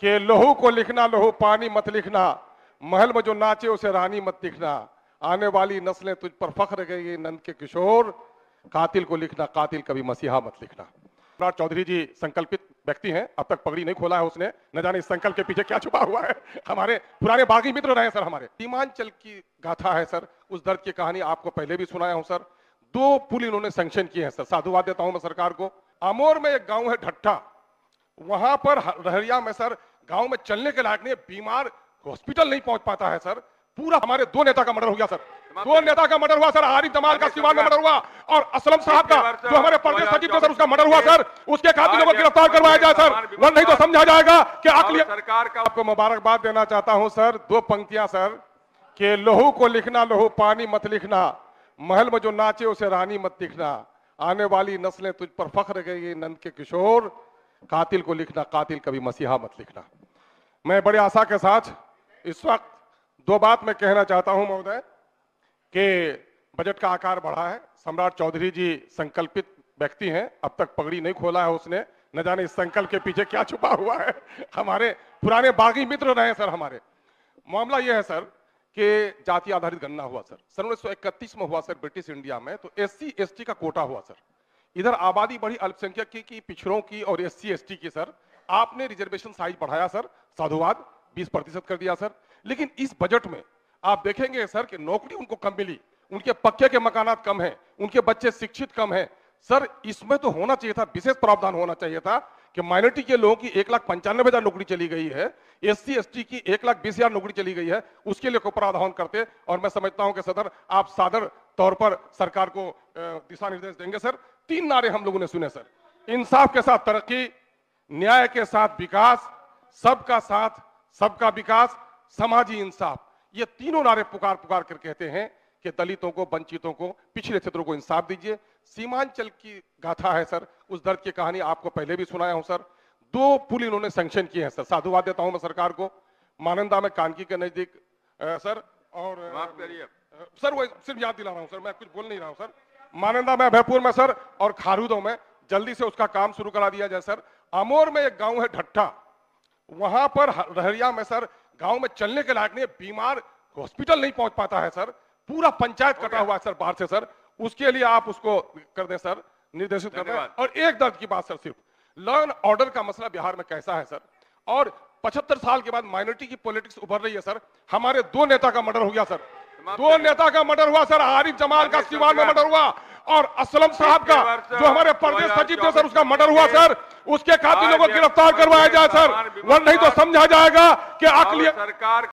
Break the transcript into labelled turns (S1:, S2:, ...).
S1: कि लोहू को लिखना लोहू पानी मत लिखना, महल में जो नाचे उसे रानी मत दिखना, आने वाली नस्लें तुझ पर फख्र करेंगी नंद के किशोर, कातिल को लिखना कातिल कभी मसीहा मत लिखना। सम्राट चौधरी जी संकल्पित व्यक्ति हैं, अब तक पगड़ी नहीं खोला है उसने, न जाने इस संकल्प के पीछे क्या छुपा हुआ है। हमारे पुराने बागी मित्र रहे सर, हमारे सीमांचल की गाथा है सर, उस दर्द की कहानी आपको पहले भी सुनाया हूं सर। 2 पुल इन्होंने सैंक्शन किए हैं सर, साधुवाद देता हूं मैं सरकार को। अमोर में एक गांव है ढट्ठा, वहां पर रहरिया में सर गांव में चलने के लायक नहीं, बीमार हॉस्पिटल नहीं पहुंच पाता है सर। पूरा हमारे 2 नेता का मर्डर हो गया सर, 2 नेता का मर्डर हुआ सर। आरिफ जमाल का सीवान में मर्डर हुआ और असलम साहब का जो हमारे प्रदेश सचिव थे सर, उसका मर्डर हुआ सर। उसके कातिलों को गिरफ्तार करवाया जाए सर, वरना नहीं तो समझा जाएगा कि अकली सरकार का। आपको मुबारकबाद देना चाहता हूं सर, 2 पंक्तियां सर कि लोहू को लिखना लोहू पानी मत लिखना, महल में जो नाचे उसे रानी मत दिखना, आने वाली नस्लें तुझ पर फख्र करेंगी नंद के किशोर, कातिल को लिखना कातिल कभी मसीहा मत लिखना। मैं बड़े आशा के साथ इस वक्त 2 बात मैं कहना चाहता हूं महोदय कि बजट का आकार बढ़ा है। सम्राट चौधरी जी संकल्पित व्यक्ति हैं, अब तक पगड़ी नहीं खोला है उसने, न जाने इस संकल्प के पीछे क्या छुपा हुआ है। हमारे पुराने बागी मित्र रहे सर हमारे। मामला यह है सर कि जाति आधारित गणना हुआ सर, सन 1931 में हुआ सर ब्रिटिश इंडिया में, तो SC ST का कोटा हुआ सर। इधर आबादी बढ़ी अल्पसंख्यक की, पिछड़ों की और SC ST की सर। आपने रिजर्वेशन साइज बढ़ाया सर, साधुवाद 20% कर दिया सर। लेकिन इस बजट में आप देखेंगे सर कि नौकरी उनको कम मिली, उनके पक्के के मकानात कम हैं, उनके बच्चे शिक्षित कम हैं सर। इसमें तो होना चाहिए था, विशेष प्रावधान होना चाहिए था कि माइनॉरिटी के लोगों की 1,95,000 नौकरी चली गई है, SC ST की 1,20,000 नौकरी चली गई है, उसके लिए कोई प्रावधान करते। और मैं समझता हूं कि सदर आप सादर तौर पर सरकार को दिशा निर्देश देंगे सर। 3 नारे हम लोगों ने सुने सर, इंसाफ के साथ तरक्की, न्याय के साथ विकास, सबका साथ सबका विकास, समाजी इंसाफ। ये तीनों नारे पुकार पुकार कर कहते हैं कि दलितों को, वंचितों को, पिछड़े क्षेत्रों को इंसाफ दीजिए। सीमांचल की गाथा है सर, उस दर्द की कहानी आपको पहले भी सुनाया हूं सर। 2 पुल इन्होंने सैंक्शन किए हैं सर, साधुवाद देता हूं मैं सरकार को। मानंदा में कानकी के नजदीक सर, और
S2: माफ करिए
S1: सर वो सिर्फ याद दिला रहा हूं सर, मैं कुछ बोल नहीं रहा हूं सर। मानंदा में, अभयपुर में सर, और खारूदों में जल्दी से उसका काम शुरू करा दिया जाए सर। अमोर में एक गांव है ढट्ठा, वहां पर रहरिया में सर गांव में चलने के लायक नहीं, बीमार हॉस्पिटल नहीं पहुंच पाता है सर। पूरा पंचायत कटा हुआ है सर बाहर से सर। उसके लिए आप उसको कर दें सर, निर्देशित कर दें। और एक दर्द की बात सर, सिर्फ लॉ एंड ऑर्डर का मसला बिहार में कैसा है सर, और 75 साल के बाद माइनॉरिटी की पॉलिटिक्स उभर रही है सर। हमारे 2 नेता का मर्डर हो गया सर, 2 नेता का मर्डर हुआ सर। आरिफ जमाल का सीवान में मर्डर हुआ और असलम साहब का जो हमारे प्रदेश सचिव थे सर, उसका मर्डर हुआ सर। उसके कातिलों को गिरफ्तार करवाया जाए सर, वरना नहीं तो समझा जाएगा कि अकली सरकार